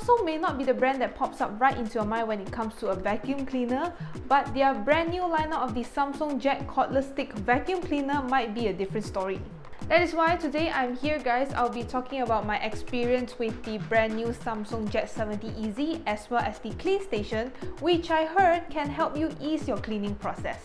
Samsung may not be the brand that pops up right into your mind when it comes to a vacuum cleaner, but their brand new lineup of the Samsung Jet cordless stick vacuum cleaner might be a different story. That is why today I'm here, guys. I'll be talking about my experience with the brand new Samsung Jet 70 Easy as well as the Clean Station, which I heard can help you ease your cleaning process.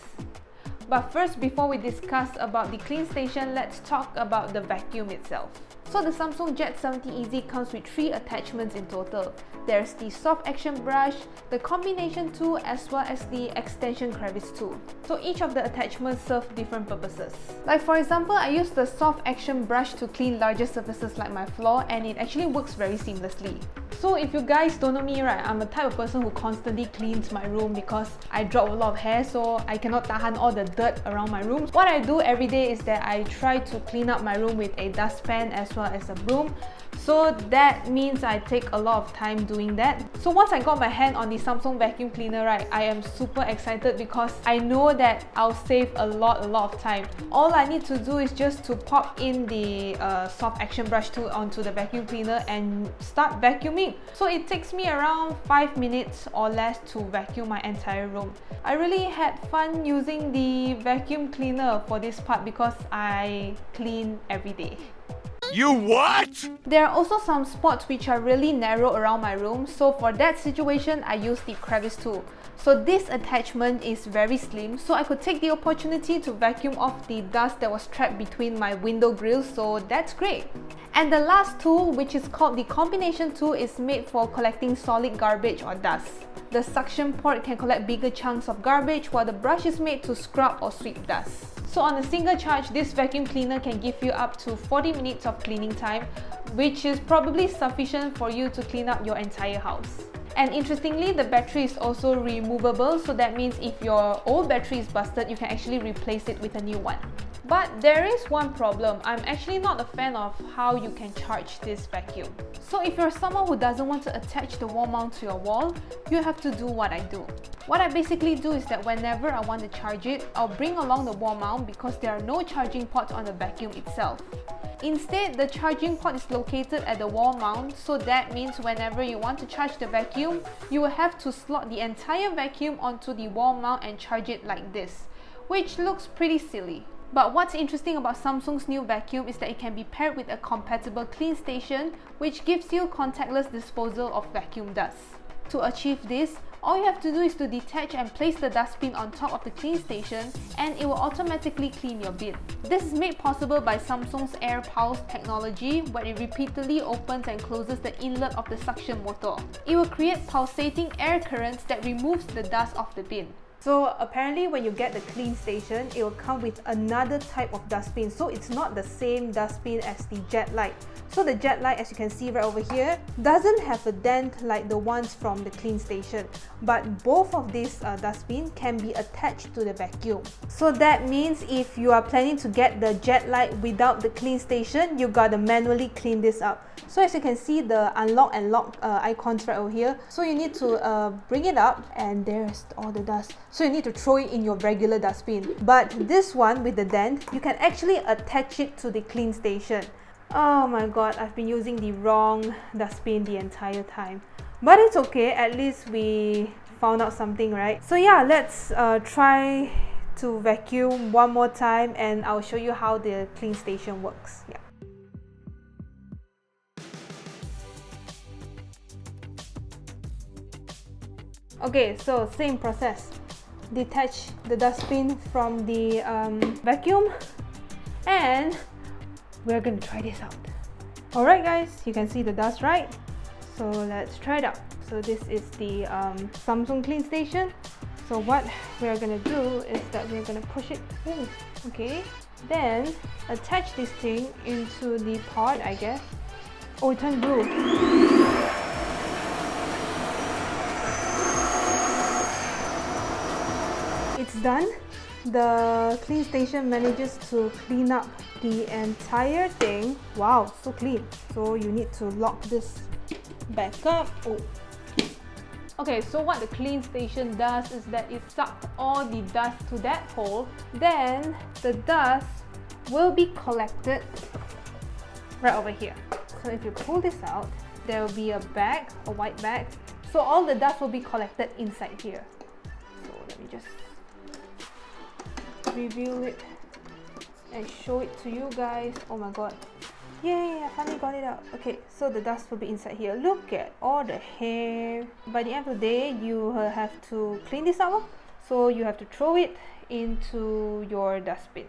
But first, before we discuss about the Clean Station, let's talk about the vacuum itself. So the Samsung Jet 70 Easy comes with 3 attachments in total. There's the soft action brush, the combination tool, as well as the extension crevice tool. So each of the attachments serve different purposes. Like for example, I use the soft action brush to clean larger surfaces like my floor, and it actually works very seamlessly. So if you guys don't know me, right, I'm a type of person who constantly cleans my room because I drop a lot of hair, so I cannot tahan all the dirt around my room. What I do every day is that I try to clean up my room with a dustpan as well as a broom. So that means I take a lot of time doing that. So once I got my hand on the Samsung vacuum cleaner, right, I am super excited because I know that I'll save a lot of time. All I need to do is just to pop in the soft action brush tool onto the vacuum cleaner and start vacuuming. So it takes me around 5 minutes or less to vacuum my entire room. I really had fun using the vacuum cleaner for this part because I clean every day. You what? There are also some spots which are really narrow around my room, so for that situation I use the crevice tool. So this attachment is very slim, so I could take the opportunity to vacuum off the dust that was trapped between my window grills, so that's great. And the last tool, which is called the combination tool, is made for collecting solid garbage or dust. The suction port can collect bigger chunks of garbage, while the brush is made to scrub or sweep dust. So on a single charge, this vacuum cleaner can give you up to 40 minutes of cleaning time, which is probably sufficient for you to clean up your entire house. And interestingly, the battery is also removable, so that means if your old battery is busted, you can actually replace it with a new one. But there is one problem. I'm actually not a fan of how you can charge this vacuum. So if you're someone who doesn't want to attach the wall mount to your wall, you have to do what I do. What I basically do is that whenever I want to charge it, I'll bring along the wall mount because there are no charging ports on the vacuum itself. Instead, the charging port is located at the wall mount, so that means whenever you want to charge the vacuum, you will have to slot the entire vacuum onto the wall mount and charge it like this, which looks pretty silly. But what's interesting about Samsung's new vacuum is that it can be paired with a compatible Clean Station, which gives you contactless disposal of vacuum dust. To achieve this, all you have to do is to detach and place the dustbin on top of the Clean Station, and it will automatically clean your bin. This is made possible by Samsung's Air Pulse technology, where it repeatedly opens and closes the inlet of the suction motor. It will create pulsating air currents that removes the dust off the bin. So apparently when you get the Clean Station, it will come with another type of dustbin. So it's not the same dustbin as the Jet Lite. So the Jet Lite, as you can see right over here, doesn't have a dent like the ones from the Clean Station. But both of these dustbins can be attached to the vacuum. So that means if you are planning to get the Jet Lite without the Clean Station, you gotta manually clean this up. So as you can see, the unlock and lock icons right over here. So you need to bring it up, and there's all the dust. So you need to throw it in your regular dustbin. But this one with the dent, you can actually attach it to the Clean Station. Oh my god, I've been using the wrong dustbin the entire time. But it's okay, at least we found out something, right? So yeah, let's try to vacuum one more time, and I'll show you how the Clean Station works. Yeah. Okay, so same process. Detach the dustbin from the vacuum, and we're gonna try this out. Alright guys, you can see the dust, right? So let's try it out. So this is the Samsung Clean Station. So what we're gonna do is that we're gonna push it in. Okay, then attach this thing into the pod, I guess. Oh, it turned blue. It's done. The Clean Station manages to clean up the entire thing. Wow, so clean. So you need to lock this back up. Oh. Okay, so what the Clean Station does is that it sucks all the dust to that hole. Then the dust will be collected right over here. So if you pull this out, there will be a bag, a white bag. So all the dust will be collected inside here. So let me just reveal it and show it to you guys. Oh my god. Yay, I finally got it out. Okay, so the dust will be inside here. Look at all the hair. By the end of the day, you have to clean this up. So you have to throw it into your dustbin.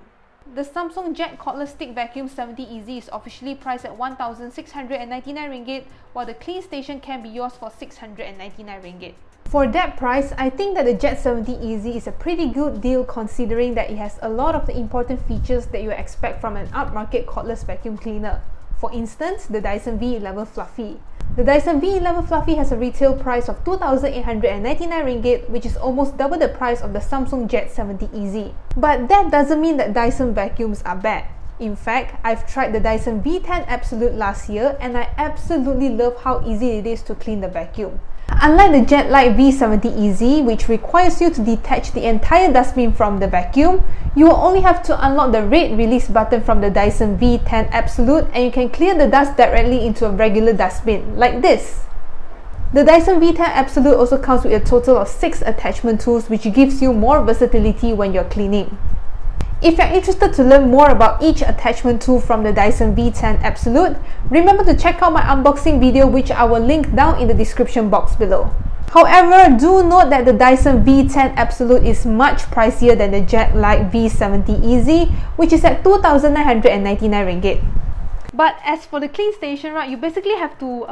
The Samsung Jet Cordless Stick Vacuum 70 Easy is officially priced at 1,699 ringgit, while the Clean Station can be yours for 699 ringgit. For that price, I think that the Jet 70 Easy is a pretty good deal considering that it has a lot of the important features that you expect from an upmarket cordless vacuum cleaner. For instance, the Dyson V11 Fluffy. The Dyson V11 Fluffy has a retail price of 2,899 ringgit, which is almost double the price of the Samsung Jet 70 Easy. But that doesn't mean that Dyson vacuums are bad. In fact, I've tried the Dyson V10 Absolute last year and I absolutely love how easy it is to clean the vacuum. Unlike the Jet Light V70 Easy, which requires you to detach the entire dustbin from the vacuum, you will only have to unlock the red release button from the Dyson V10 Absolute and you can clear the dust directly into a regular dustbin, like this. The Dyson V10 Absolute also comes with a total of 6 attachment tools, which gives you more versatility when you're cleaning. If you're interested to learn more about each attachment tool from the Dyson V10 Absolute, remember to check out my unboxing video, which I will link down in the description box below. However, do note that the Dyson V10 Absolute is much pricier than the Jet Light V70 Easy, which is at 2,999 ringgit. But as for the Clean Station, right, you basically have to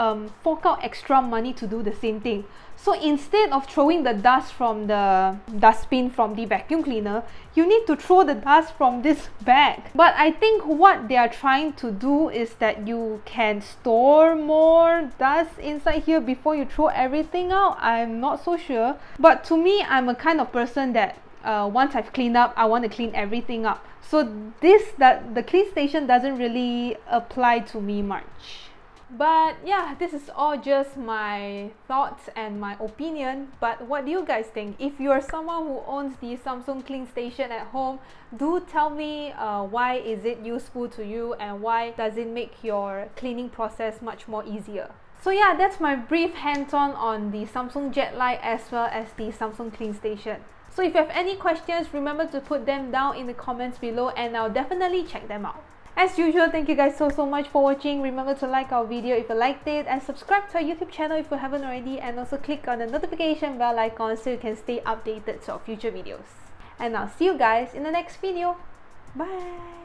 fork out extra money to do the same thing. So instead of throwing the dust from the dustbin from the vacuum cleaner, you need to throw the dust from this bag. But I think what they are trying to do is that you can store more dust inside here before you throw everything out. I'm not so sure. But to me, I'm a kind of person that once I've cleaned up, I want to clean everything up. So the Clean Station doesn't really apply to me much. But yeah, this is all just my thoughts and my opinion. But what do you guys think? If you're someone who owns the Samsung Clean Station at home, do tell me why is it useful to you and why does it make your cleaning process much more easier. So yeah, that's my brief hands-on on the Samsung Jet Light as well as the Samsung Clean Station. So if you have any questions, remember to put them down in the comments below and I'll definitely check them out. As usual, thank you guys so much for watching. Remember to like our video if you liked it and subscribe to our YouTube channel if you haven't already, and also click on the notification bell icon so you can stay updated to our future videos. And I'll see you guys in the next video. Bye!